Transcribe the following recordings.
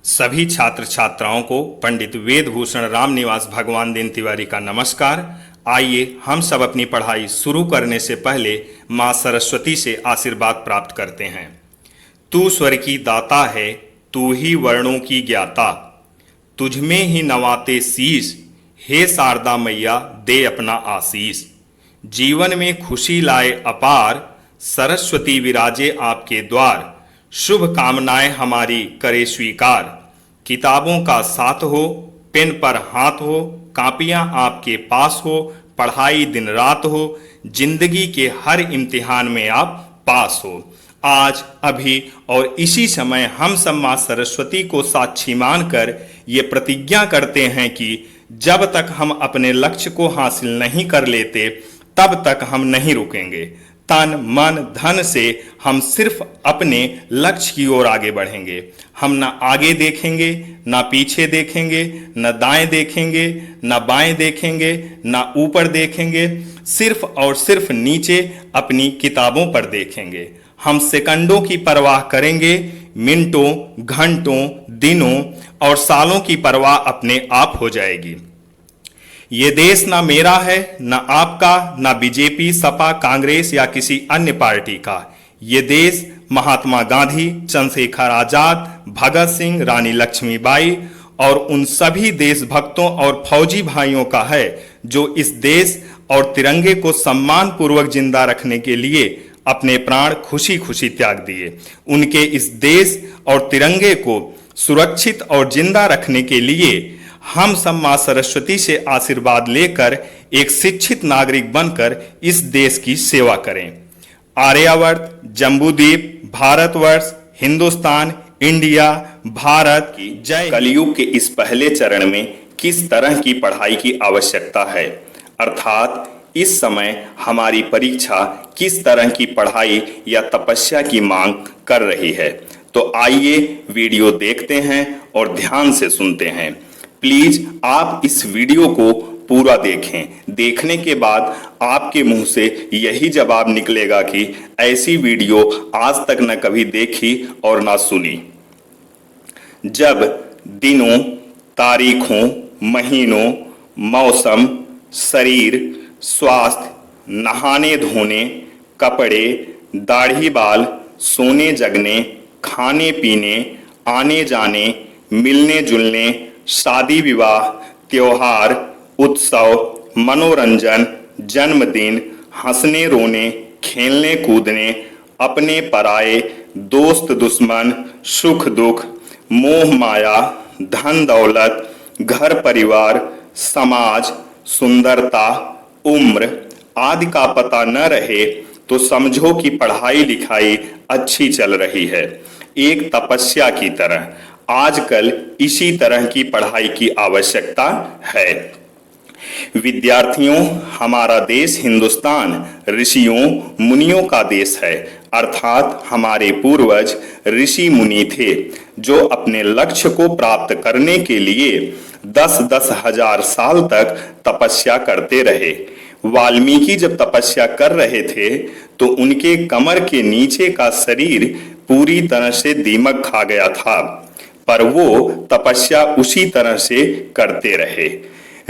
सभी छात्र छात्राओं को पंडित वेदभूषण रामनिवास भगवान दीन तिवारी का नमस्कार। आइए हम सब अपनी पढ़ाई शुरू करने से पहले माँ सरस्वती से आशीर्वाद प्राप्त करते हैं। तू स्वर की दाता है, तू ही वर्णों की ज्ञाता, तुझमें ही नवाते शीश, हे शारदा मैया दे अपना आशीष। जीवन में खुशी लाए अपार, सरस्वती विराजे आपके द्वार, शुभ कामनाएं हमारी करे स्वीकार। किताबों का साथ हो, पेन पर हाथ हो, कापियां आपके पास हो, पढ़ाई दिन रात हो, जिंदगी के हर इम्तिहान में आप पास हो। आज अभी और इसी समय हम सब माँ सरस्वती को साक्षी मानकर ये प्रतिज्ञा करते हैं कि जब तक हम अपने लक्ष्य को हासिल नहीं कर लेते तब तक हम नहीं रुकेंगे। तन मन धन से हम सिर्फ अपने लक्ष्य की ओर आगे बढ़ेंगे। हम ना आगे देखेंगे, ना पीछे देखेंगे, न दाएं देखेंगे, न बाएं देखेंगे, ना ऊपर देखेंगे, सिर्फ और सिर्फ नीचे अपनी किताबों पर देखेंगे। हम सेकंडों की परवाह करेंगे, मिनटों, घंटों, दिनों और सालों की परवाह अपने आप हो जाएगी। ये देश ना मेरा है, ना आपका, ना बीजेपी, सपा, कांग्रेस या किसी अन्य पार्टी का। ये देश महात्मा गांधी, चंद्रशेखर आजाद, भगत सिंह, रानी लक्ष्मीबाई और उन सभी देशभक्तों और फौजी भाइयों का है जो इस देश और तिरंगे को सम्मान पूर्वक जिंदा रखने के लिए अपने प्राण खुशी खुशी त्याग दिए। उनके इस देश और तिरंगे को सुरक्षित और जिंदा रखने के लिए हम सब माँ सरस्वती से आशीर्वाद लेकर एक शिक्षित नागरिक बनकर इस देश की सेवा करें। आर्यावर्त, जम्बूद्वीप, भारतवर्ष, हिंदुस्तान, इंडिया, भारत की जय। कलयुग के इस पहले चरण में किस तरह की पढ़ाई की आवश्यकता है, अर्थात इस समय हमारी परीक्षा किस तरह की पढ़ाई या तपस्या की मांग कर रही है। तो आइए वीडियो देखते हैं और ध्यान से सुनते हैं। प्लीज आप इस वीडियो को पूरा देखें। देखने के बाद आपके मुंह से यही जवाब निकलेगा कि ऐसी वीडियो आज तक न कभी देखी और ना सुनी। जब दिनों, तारीखों, महीनों, मौसम, शरीर, स्वास्थ्य, नहाने धोने, कपड़े, दाढ़ी बाल, सोने जगने, खाने पीने, आने जाने, मिलने जुलने, शादी विवाह, त्योहार, उत्सव, मनोरंजन, जन्मदिन, हंसने रोने, खेलने कूदने, अपने पराये, दोस्त दुश्मन, सुख दुख, मोह माया, धन दौलत, घर परिवार, समाज, सुंदरता, उम्र आदि का पता न रहे तो समझो कि पढ़ाई लिखाई अच्छी चल रही है। एक तपस्या की तरह आजकल इसी तरह की पढ़ाई की आवश्यकता है। विद्यार्थियों, हमारा देश हिंदुस्तान ऋषियों मुनियों का देश है, अर्थात हमारे पूर्वज ऋषि मुनि थे जो अपने लक्ष्य को प्राप्त करने के लिए 10-10 हजार साल तक तपस्या करते रहे। वाल्मीकि जब तपस्या कर रहे थे तो उनके कमर के नीचे का शरीर पूरी तरह से दीमक खा गया था, पर वो तपस्या उसी तरह से करते रहे।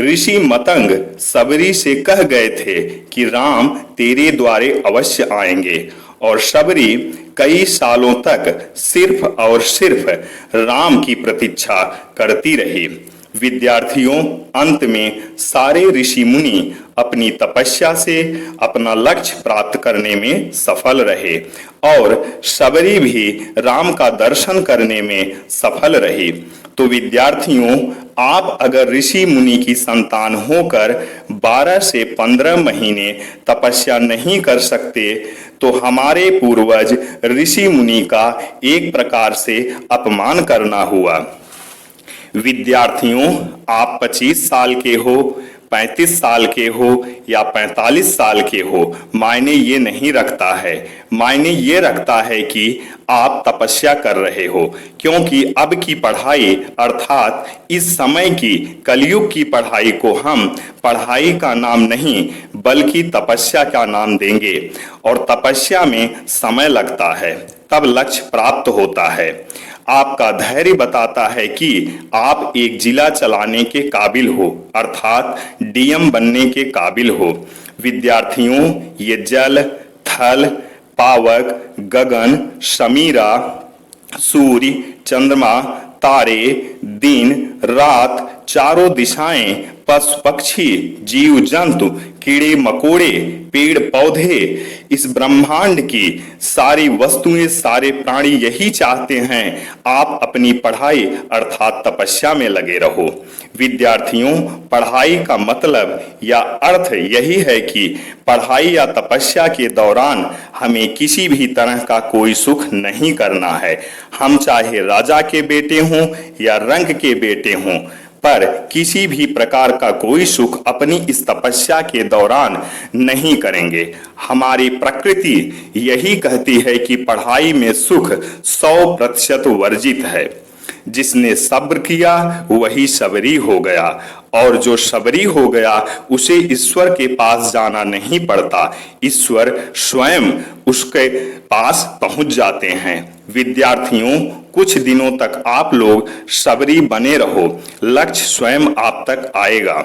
ऋषि मतंग शबरी से कह गए थे कि राम तेरे द्वारे अवश्य आएंगे, और शबरी कई सालों तक सिर्फ और सिर्फ राम की प्रतीक्षा करती रही। विद्यार्थियों, अंत में सारे ऋषि मुनि अपनी तपस्या से अपना लक्ष्य प्राप्त करने में सफल रहे और शबरी भी राम का दर्शन करने में सफल रही। तो विद्यार्थियों, आप अगर ऋषि मुनि की संतान होकर 12 से 15 महीने तपस्या नहीं कर सकते तो हमारे पूर्वज ऋषि मुनि का एक प्रकार से अपमान करना हुआ। विद्यार्थियों, आप 25 साल के हो, 35 साल के हो या 45 साल के हो, मायने ये नहीं रखता है। मायने ये रखता है कि आप तपस्या कर रहे हो, क्योंकि अब की पढ़ाई अर्थात इस समय की कलयुग की पढ़ाई को हम पढ़ाई का नाम नहीं बल्कि तपस्या का नाम देंगे। और तपस्या में समय लगता है, तब लक्ष्य प्राप्त होता है। आपका धैर्य बताता है कि आप एक जिला चलाने के काबिल हो, अर्थात डीएम बनने के काबिल हो। विद्यार्थियों, ये जल, थल, पावक, गगन, समीरा, सूर्य, चंद्रमा, तारे, दिन, रात, चारों दिशाएं, पशु पक्षी, जीव जंतु, कीड़े मकोड़े, पेड़ पौधे, इस ब्रह्मांड की सारी वस्तुएं, सारे प्राणी यही चाहते हैं आप अपनी पढ़ाई अर्थात तपस्या में लगे रहो। विद्यार्थियों, पढ़ाई का मतलब या अर्थ यही है कि पढ़ाई या तपस्या के दौरान हमें किसी भी तरह का कोई सुख नहीं करना है। हम चाहे राजा के बेटे हों या रंग के बेटे हों, पर किसी भी प्रकार का कोई सुख अपनी इस तपस्या के दौरान नहीं करेंगे। हमारी प्रकृति यही कहती है कि पढ़ाई में सुख 100% वर्जित है। जिसने सब्र किया वही सबरी हो गया, और जो सबरी हो गया उसे ईश्वर के पास जाना नहीं पड़ता, ईश्वर स्वयं उसके पास पहुंच जाते हैं। विद्यार्थियों, कुछ दिनों तक आप लोग सबरी बने रहो, लक्ष्य स्वयं आप तक आएगा।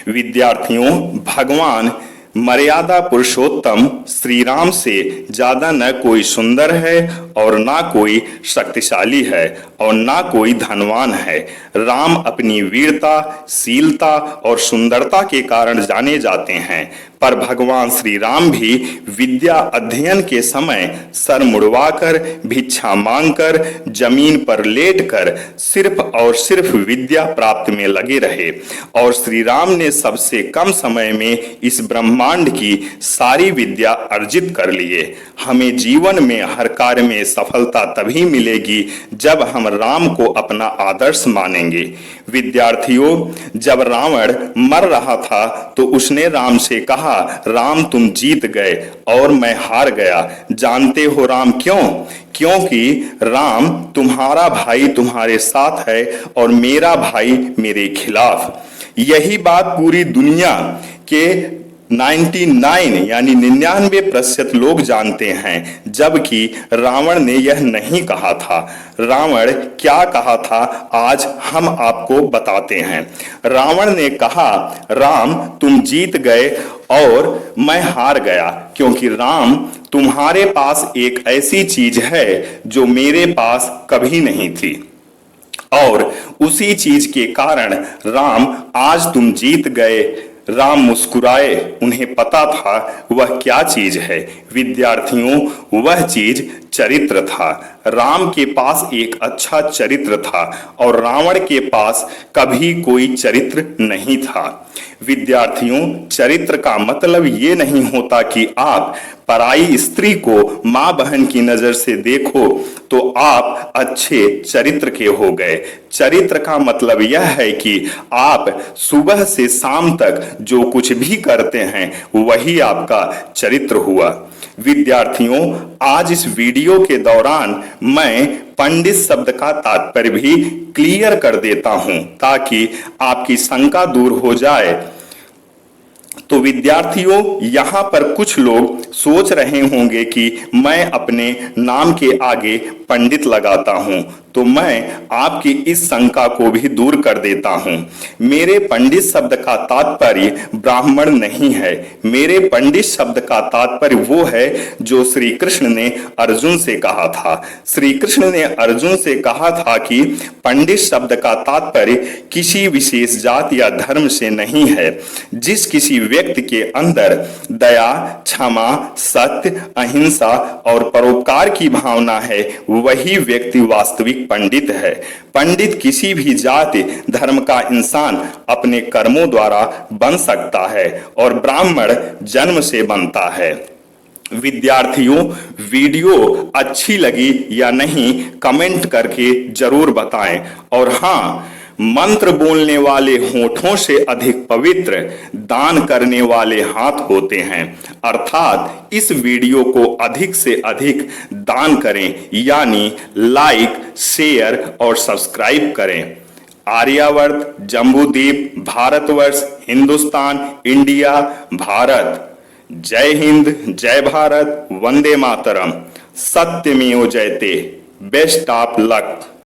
विद्यार्थियों, भगवान मर्यादा पुरुषोत्तम श्री राम से ज्यादा न कोई सुंदर है और ना कोई शक्तिशाली है और ना कोई धनवान है। राम अपनी वीरता, शीलता और सुंदरता के कारण जाने जाते हैं, पर भगवान श्री राम भी विद्या अध्ययन के समय सर मुड़वाकर, भिक्षा मांगकर, जमीन पर लेटकर सिर्फ और सिर्फ विद्या प्राप्त में लगे रहे, और श्री राम ने सबसे कम समय में इस ब्रह्मांड की सारी विद्या अर्जित कर लिए। हमें जीवन में हर कार्य में सफलता तभी मिलेगी जब हम राम को अपना आदर्श मानेंगे। विद्यार्थियों, जब रावण मर रहा था तो उसने राम से कहा, राम तुम जीत गए और मैं हार गया। जानते हो राम क्यों? क्योंकि राम तुम्हारा भाई तुम्हारे साथ है और मेरा भाई मेरे खिलाफ। यही बात पूरी दुनिया के 99 यानी 99% लोग जानते हैं, जबकि रावण ने यह नहीं कहा था। रावण क्या कहा था आज हम आपको बताते हैं। रावण ने कहा, राम तुम जीत गए और मैं हार गया, क्योंकि राम तुम्हारे पास एक ऐसी चीज है जो मेरे पास कभी नहीं थी, और उसी चीज के कारण राम आज तुम जीत गए। राम मुस्कुराए, उन्हें पता था वह क्या चीज है। विद्यार्थियों, वह चीज चरित्र था। राम के पास एक अच्छा चरित्र था और रावण के पास कभी कोई चरित्र नहीं था। विद्यार्थियों, चरित्र का मतलब ये नहीं होता कि आप पराई स्त्री को मां बहन की नजर से देखो तो आप अच्छे चरित्र के हो गए। चरित्र का मतलब यह है कि आप सुबह से शाम तक जो कुछ भी करते हैं वही आपका चरित्र हुआ। विद्यार्थियों, आज इस वीडियो के दौरान मैं पंडित शब्द का तात्पर्य भी क्लियर कर देता हूं ताकि आपकी शंका दूर हो जाए। तो विद्यार्थियों, यहाँ पर कुछ लोग सोच रहे होंगे कि मैं अपने नाम के आगे पंडित लगाता हूं, तो मैं आपकी इस शंका को भी दूर कर देता हूं। मेरे पंडित शब्द का तात्पर्य ब्राह्मण नहीं है। मेरे पंडित शब्द का तात्पर्य वो है जो श्री कृष्ण ने अर्जुन से कहा था। श्री कृष्ण ने अर्जुन से कहा था कि पंडित शब्द का तात्पर्य किसी विशेष जाति या धर्म से नहीं है। जिस किसी व्यक्ति के अंदर दया, क्षमा, सत्य, अहिंसा और परोपकार की भावना है, वही व्यक्ति वास्तविक पंडित है। पंडित किसी भी जाति धर्म का इंसान अपने कर्मों द्वारा बन सकता है और ब्राह्मण जन्म से बनता है। विद्यार्थियों, वीडियो अच्छी लगी या नहीं कमेंट करके जरूर बताएं, और हाँ, मंत्र बोलने वाले होठों से अधिक पवित्र दान करने वाले हाथ होते हैं। अर्थात इस वीडियो को अधिक से अधिक दान करें, यानी लाइक, शेयर और सब्सक्राइब करें। आर्यावर्त, जम्बूद्वीप, भारतवर्ष, हिंदुस्तान, इंडिया, भारत। जय हिंद, जय भारत, वंदे मातरम। सत्यमेव जयते। Best of luck.